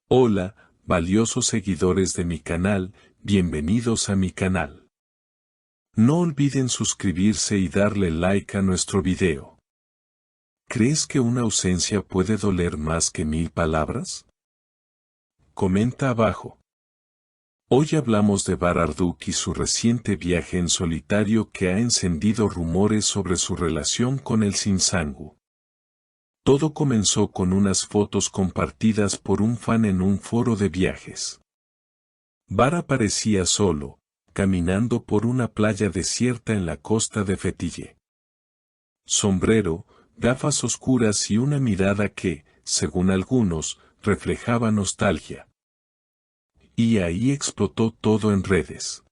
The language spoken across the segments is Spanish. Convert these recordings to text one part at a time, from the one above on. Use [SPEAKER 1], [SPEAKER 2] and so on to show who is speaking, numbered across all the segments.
[SPEAKER 1] Hola, valiosos seguidores de mi canal, bienvenidos a mi canal. No olviden suscribirse y darle like a nuestro video. ¿Crees que una ausencia puede doler más que 1000 palabras? Comenta abajo. Hoy hablamos de Bar Marduk y su reciente viaje en solitario que ha encendido rumores sobre su relación con el Zinzangu. Todo comenzó con unas fotos compartidas por un fan en un foro de viajes. Bar aparecía solo, caminando por una playa desierta en la costa de Fetille. Sombrero, gafas oscuras y una mirada que, según algunos, reflejaba nostalgia. Y ahí explotó todo en redes.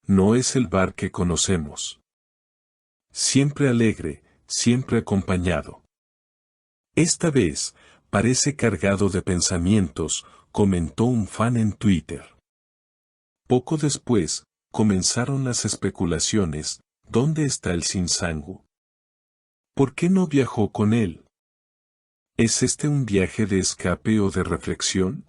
[SPEAKER 1] No es el Bar que conocemos. Siempre alegre, siempre acompañado. Esta vez, parece cargado de pensamientos, comentó un fan en Twitter. Poco después, comenzaron las especulaciones. ¿Dónde está el Zinzangu? ¿Por qué no viajó con él? ¿Es este un viaje de escape o de reflexión?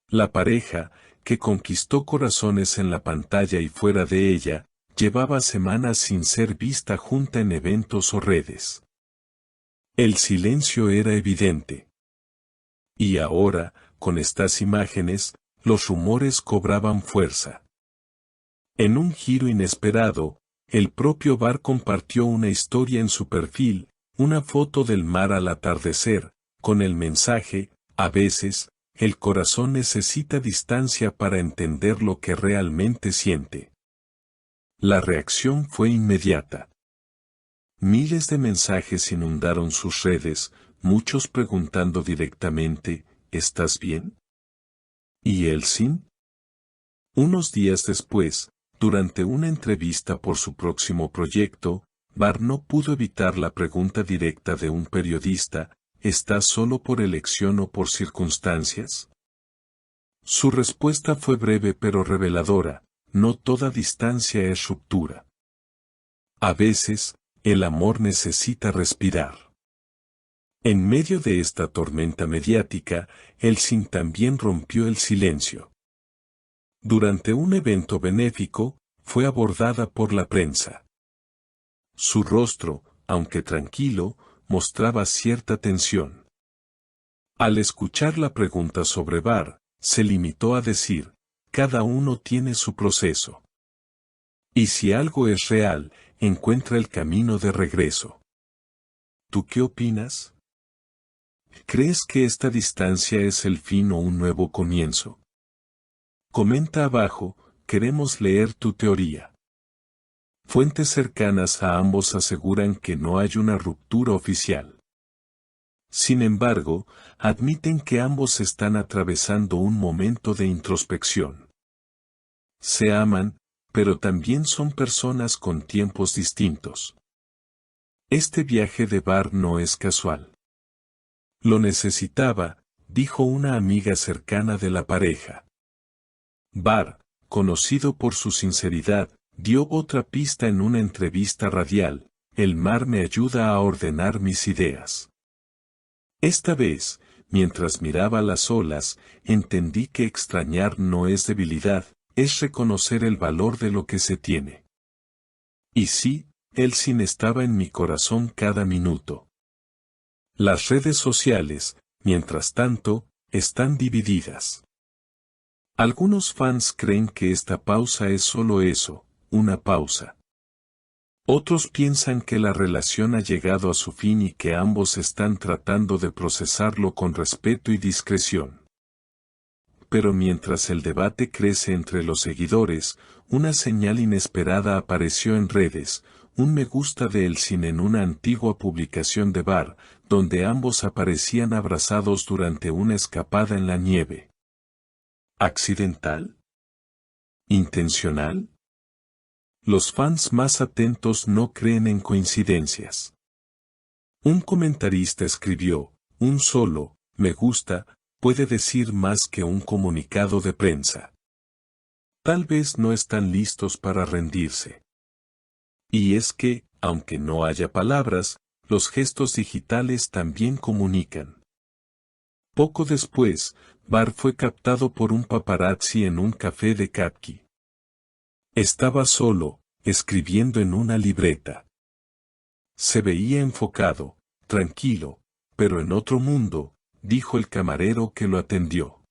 [SPEAKER 1] La pareja, que conquistó corazones en la pantalla y fuera de ella, llevaba semanas sin ser vista junta en eventos o redes. El silencio era evidente. Y ahora, con estas imágenes, los rumores cobraban fuerza. En un giro inesperado, el propio Bar compartió una historia en su perfil, una foto del mar al atardecer, con el mensaje: a veces, el corazón necesita distancia para entender lo que realmente siente. La reacción fue inmediata. Miles de mensajes inundaron sus redes, muchos preguntando directamente: ¿estás bien? ¿Y él sin? Unos días después, durante una entrevista por su próximo proyecto, Bar no pudo evitar la pregunta directa de un periodista: ¿estás solo por elección o por circunstancias? Su respuesta fue breve pero reveladora: no toda distancia es ruptura. A veces, el amor necesita respirar. En medio de esta tormenta mediática, el Zin también rompió el silencio. Durante un evento benéfico, fue abordada por la prensa. Su rostro, aunque tranquilo, mostraba cierta tensión. Al escuchar la pregunta sobre Bar, se limitó a decir: cada uno tiene su proceso. Y si algo es real, encuentra el camino de regreso. ¿Tú qué opinas? ¿Crees que esta distancia es el fin o un nuevo comienzo? Comenta abajo, queremos leer tu teoría. Fuentes cercanas a ambos aseguran que no hay una ruptura oficial. Sin embargo, admiten que ambos están atravesando un momento de introspección. Se aman, pero también son personas con tiempos distintos. Este viaje de Bar no es casual. Lo necesitaba, dijo una amiga cercana de la pareja. Bar, conocido por su sinceridad, dio otra pista en una entrevista radial: el mar me ayuda a ordenar mis ideas. Esta vez, mientras miraba las olas, entendí que extrañar no es debilidad, es reconocer el valor de lo que se tiene. Y sí, el Zin estaba en mi corazón cada minuto. Las redes sociales, mientras tanto, están divididas. Algunos fans creen que esta pausa es solo eso, una pausa. Otros piensan que la relación ha llegado a su fin y que ambos están tratando de procesarlo con respeto y discreción. Pero mientras el debate crece entre los seguidores, una señal inesperada apareció en redes: un me gusta de El Zin en una antigua publicación de Bar, donde ambos aparecían abrazados durante una escapada en la nieve. ¿Accidental? ¿Intencional? Los fans más atentos no creen en coincidencias. Un comentarista escribió: un solo me gusta puede decir más que un comunicado de prensa. Tal vez no están listos para rendirse. Y es que, aunque no haya palabras, los gestos digitales también comunican. Poco después, Bart fue captado por un paparazzi en un café de Kapki. Estaba solo, escribiendo en una libreta. Se veía enfocado, tranquilo, pero en otro mundo, dijo el camarero que lo atendió.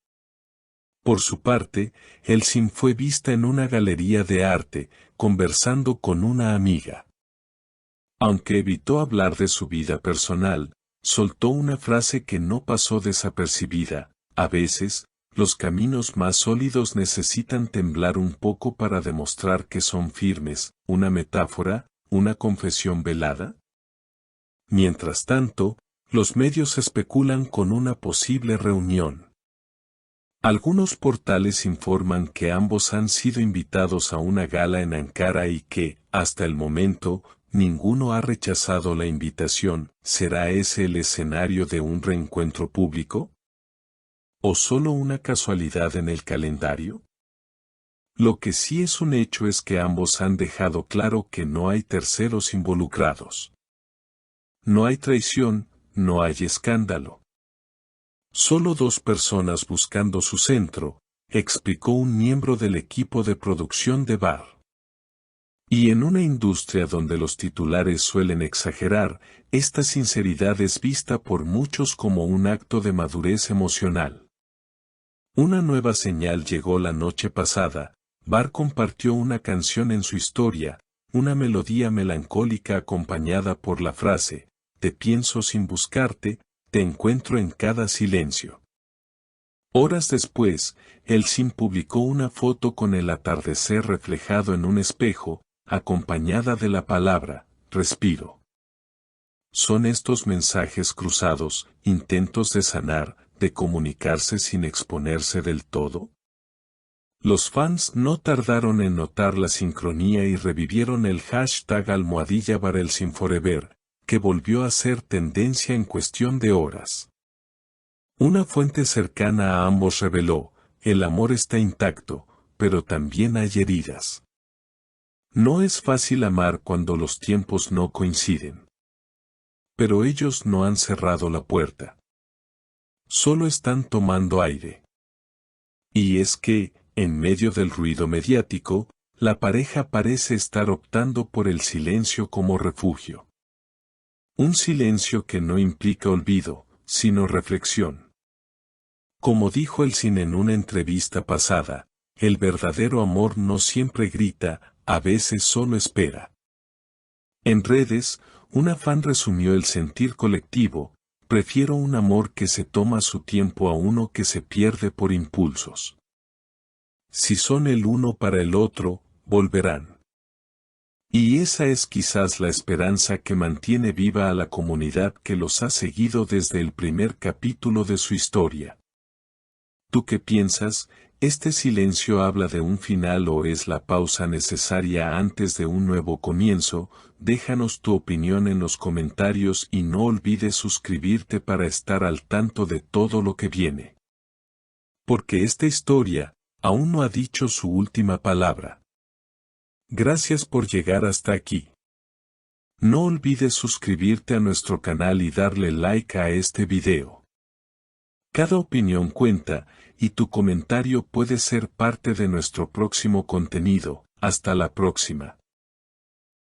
[SPEAKER 1] Por su parte, Elsin fue vista en una galería de arte, conversando con una amiga. Aunque evitó hablar de su vida personal, soltó una frase que no pasó desapercibida: a veces, los caminos más sólidos necesitan temblar un poco para demostrar que son firmes. ¿Una metáfora, una confesión velada? Mientras tanto, los medios especulan con una posible reunión. Algunos portales informan que ambos han sido invitados a una gala en Ankara y que, hasta el momento, ninguno ha rechazado la invitación. ¿Será ese el escenario de un reencuentro público? ¿O solo una casualidad en el calendario? Lo que sí es un hecho es que ambos han dejado claro que no hay terceros involucrados. No hay traición, no hay escándalo. Solo dos personas buscando su centro, explicó un miembro del equipo de producción de Bart. Y en una industria donde los titulares suelen exagerar, esta sinceridad es vista por muchos como un acto de madurez emocional. Una nueva señal llegó la noche pasada. Bart compartió una canción en su historia, una melodía melancólica acompañada por la frase: te pienso sin buscarte, te encuentro en cada silencio. Horas después, Elsin publicó una foto con el atardecer reflejado en un espejo, acompañada de la palabra respiro. ¿Son estos mensajes cruzados, intentos de sanar, de comunicarse sin exponerse del todo? Los fans no tardaron en notar la sincronía y revivieron el hashtag #BarElsinForever, que volvió a ser tendencia en cuestión de horas. Una fuente cercana a ambos reveló: el amor está intacto, pero también hay heridas. No es fácil amar cuando los tiempos no coinciden. Pero ellos no han cerrado la puerta. Solo están tomando aire. Y es que, en medio del ruido mediático, la pareja parece estar optando por el silencio como refugio. Un silencio que no implica olvido, sino reflexión. Como dijo Elsin en una entrevista pasada, el verdadero amor no siempre grita, a veces solo espera. En redes, una fan resumió el sentir colectivo: prefiero un amor que se toma su tiempo a uno que se pierde por impulsos. Si son el uno para el otro, volverán. Y esa es quizás la esperanza que mantiene viva a la comunidad que los ha seguido desde el primer capítulo de su historia. ¿Tú qué piensas? ¿Este silencio habla de un final o es la pausa necesaria antes de un nuevo comienzo? Déjanos tu opinión en los comentarios y no olvides suscribirte para estar al tanto de todo lo que viene. Porque esta historia aún no ha dicho su última palabra. Gracias por llegar hasta aquí. No olvides suscribirte a nuestro canal y darle like a este video. Cada opinión cuenta, y tu comentario puede ser parte de nuestro próximo contenido. Hasta la próxima.